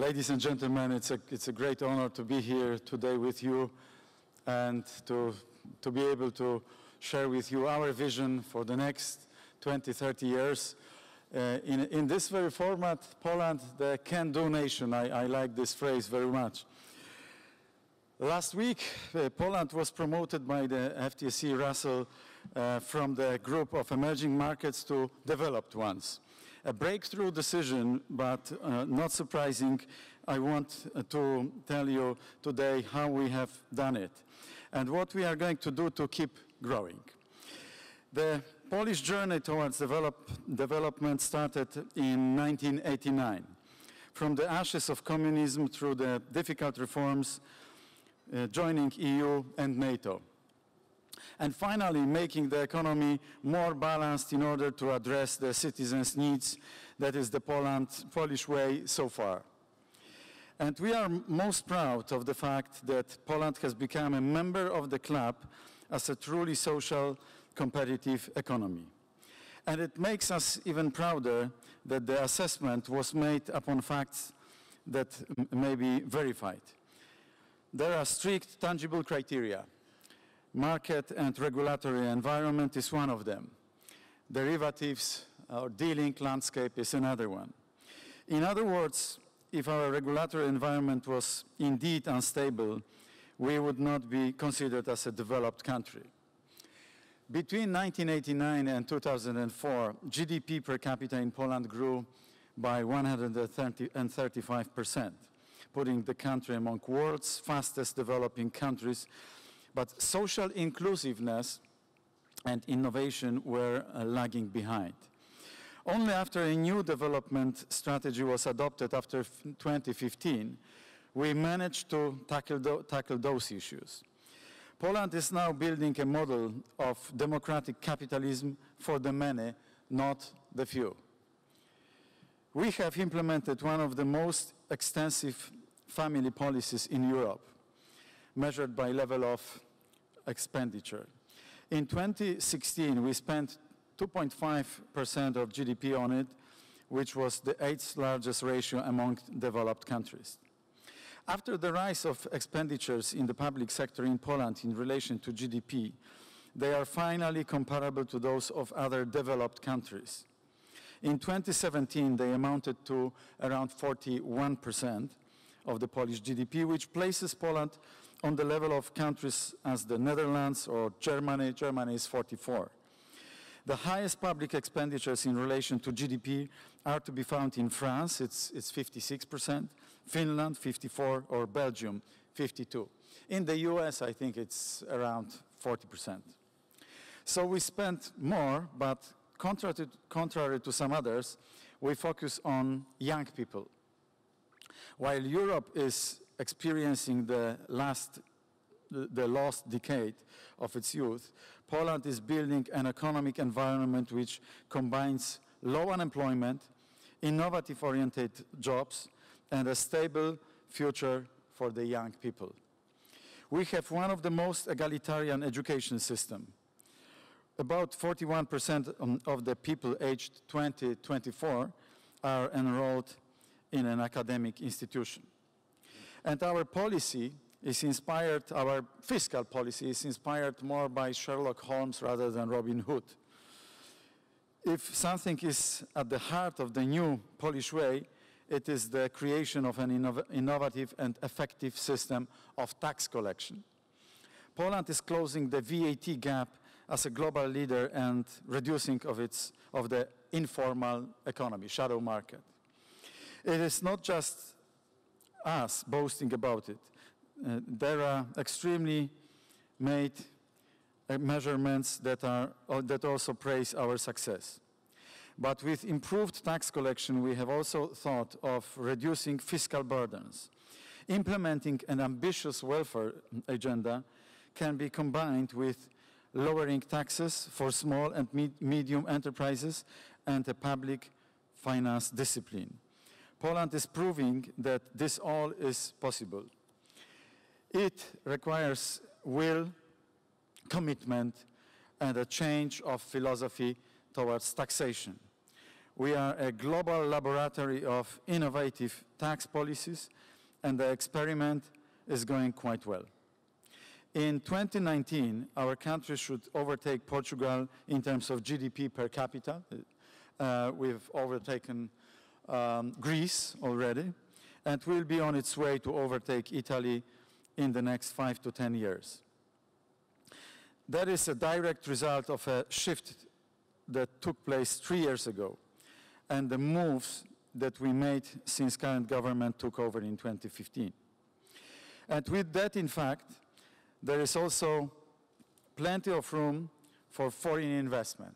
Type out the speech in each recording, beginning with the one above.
Ladies and gentlemen, it's a great honor to be here today with you and to be able to share with you our vision for the next 20, 30 years. In this very format, Poland, the can-do nation, I like this phrase very much. Last week, Poland was promoted by the FTSE Russell from the group of emerging markets to developed ones. A breakthrough decision, but not surprising. I want to tell you today how we have done it and what we are going to do to keep growing. The Polish journey towards development started in 1989. From the ashes of communism through the difficult reforms, joining EU and NATO. And finally, making the economy more balanced in order to address the citizens' needs. That is the Polish way so far. And we are most proud of the fact that Poland has become a member of the club as a truly social, competitive economy. And it makes us even prouder that the assessment was made upon facts that may be verified. There are strict, tangible criteria. Market and regulatory environment is one of them. Derivatives or dealing landscape is another one. In other words, if our regulatory environment was indeed unstable, we would not be considered as a developed country. Between 1989 and 2004, GDP per capita in Poland grew by 135%, putting the country among the world's fastest developing countries. But social inclusiveness and innovation were lagging behind. Only after a new development strategy was adopted after 2015, we managed to tackle those issues. Poland is now building a model of democratic capitalism for the many, not the few. We have implemented one of the most extensive family policies in Europe, measured by level of expenditure. In 2016, we spent 2.5% of GDP on it, which was the 8th largest ratio among developed countries. After the rise of expenditures in the public sector in Poland in relation to GDP, they are finally comparable to those of other developed countries. In 2017, they amounted to around 41% of the Polish GDP, which places Poland on the level of countries as the Netherlands or Germany. Germany is 44. The highest public expenditures in relation to GDP are to be found in France, it's 56%, Finland 54%, or Belgium 52%. In the US, I think it's around 40%. So we spent more, but contrary to some others, we focus on young people. While Europe is experiencing the lost decade of its youth, Poland is building an economic environment which combines low unemployment, innovative-oriented jobs, and a stable future for the young people. We have one of the most egalitarian education systems. About 41% of the people aged 20 to 24 are enrolled in an academic institution. And our policy is inspired, our fiscal policy is inspired more by Sherlock Holmes rather than Robin Hood. If something is at the heart of the new Polish way, it is the creation of an innovative and effective system of tax collection. Poland is closing the VAT gap as a global leader and reducing of the informal economy, shadow market. It is not just us boasting about it. There are extremely made measurements that also praise our success. But with improved tax collection, we have also thought of reducing fiscal burdens. Implementing an ambitious welfare agenda can be combined with lowering taxes for small and medium enterprises and a public finance discipline. Poland is proving that this all is possible. It requires will, commitment, and a change of philosophy towards taxation. We are a global laboratory of innovative tax policies, and the experiment is going quite well. In 2019, our country should overtake Portugal in terms of GDP per capita. We've overtaken Greece already, and will be on its way to overtake Italy in the next 5 to 10 years. That is a direct result of a shift that took place 3 years ago, and the moves that we made since current government took over in 2015. And with that, in fact, there is also plenty of room for foreign investment.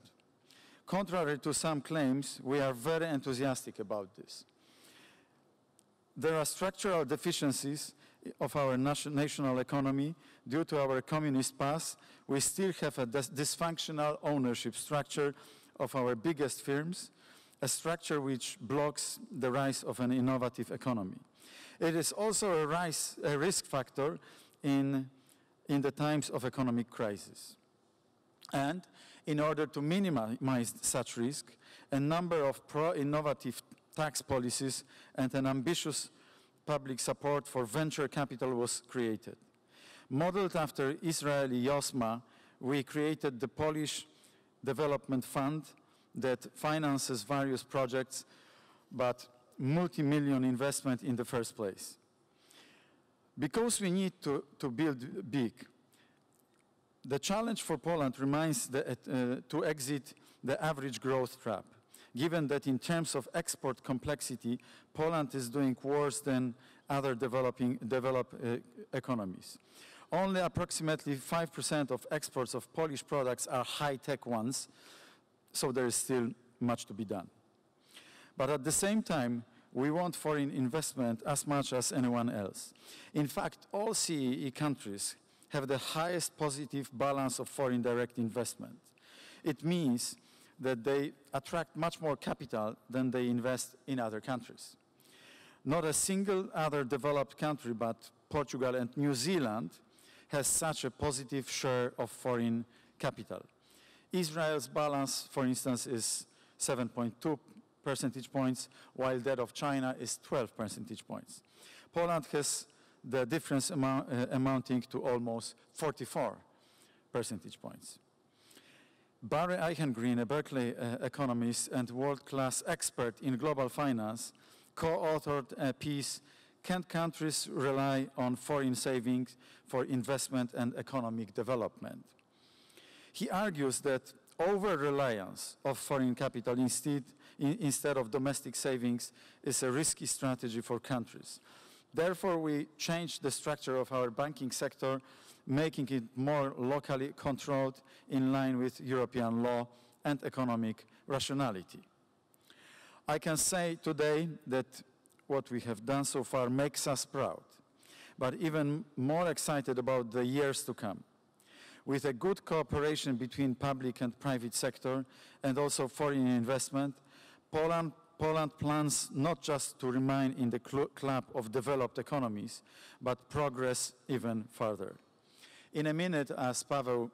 Contrary to some claims, we are very enthusiastic about this. There are structural deficiencies of our national economy. Due to our communist past, we still have a dysfunctional ownership structure of our biggest firms, a structure which blocks the rise of an innovative economy. It is also a risk factor in the times of economic crisis. And in order to minimize such risk, a number of pro-innovative tax policies and an ambitious public support for venture capital was created. Modeled after Israeli YOSMA, we created the Polish Development Fund that finances various projects, but multi-million investment in the first place. Because we need to build big, the challenge for Poland remains to exit the average growth trap, given that in terms of export complexity, Poland is doing worse than other developed economies. Only approximately 5% of exports of Polish products are high-tech ones, so there is still much to be done. But at the same time, we want foreign investment as much as anyone else. In fact, all CEE countries have the highest positive balance of foreign direct investment. It means that they attract much more capital than they invest in other countries. Not a single other developed country but Portugal and New Zealand has such a positive share of foreign capital. Israel's balance, for instance, is 7.2 percentage points, while that of China is 12 percentage points. Poland has the difference amounting to almost 44 percentage points. Barry Eichengreen, a Berkeley economist and world-class expert in global finance, co-authored a piece, "Can Countries Rely on Foreign Savings for Investment and Economic Development?" He argues that over-reliance of foreign capital instead of domestic savings is a risky strategy for countries. Therefore, we changed the structure of our banking sector, making it more locally controlled in line with European law and economic rationality. I can say today that what we have done so far makes us proud, but even more excited about the years to come. With a good cooperation between public and private sector and also foreign investment, Poland plans not just to remain in the club of developed economies, but progress even further. In a minute, as Paweł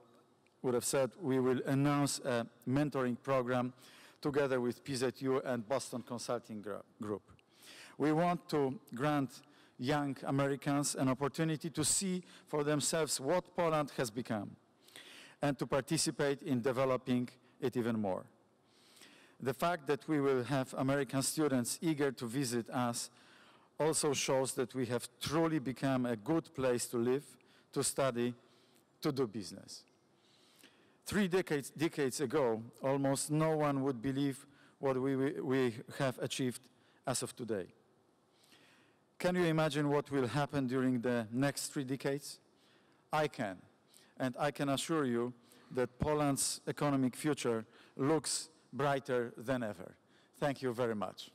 would have said, we will announce a mentoring program together with PZU and Boston Consulting Group. We want to grant young Americans an opportunity to see for themselves what Poland has become and to participate in developing it even more. The fact that we will have American students eager to visit us also shows that we have truly become a good place to live, to study, to do business. 3 decades ago, almost no one would believe what we have achieved as of today. Can you imagine what will happen during the next 3 decades? I can, and I can assure you that Poland's economic future looks brighter than ever. Thank you very much.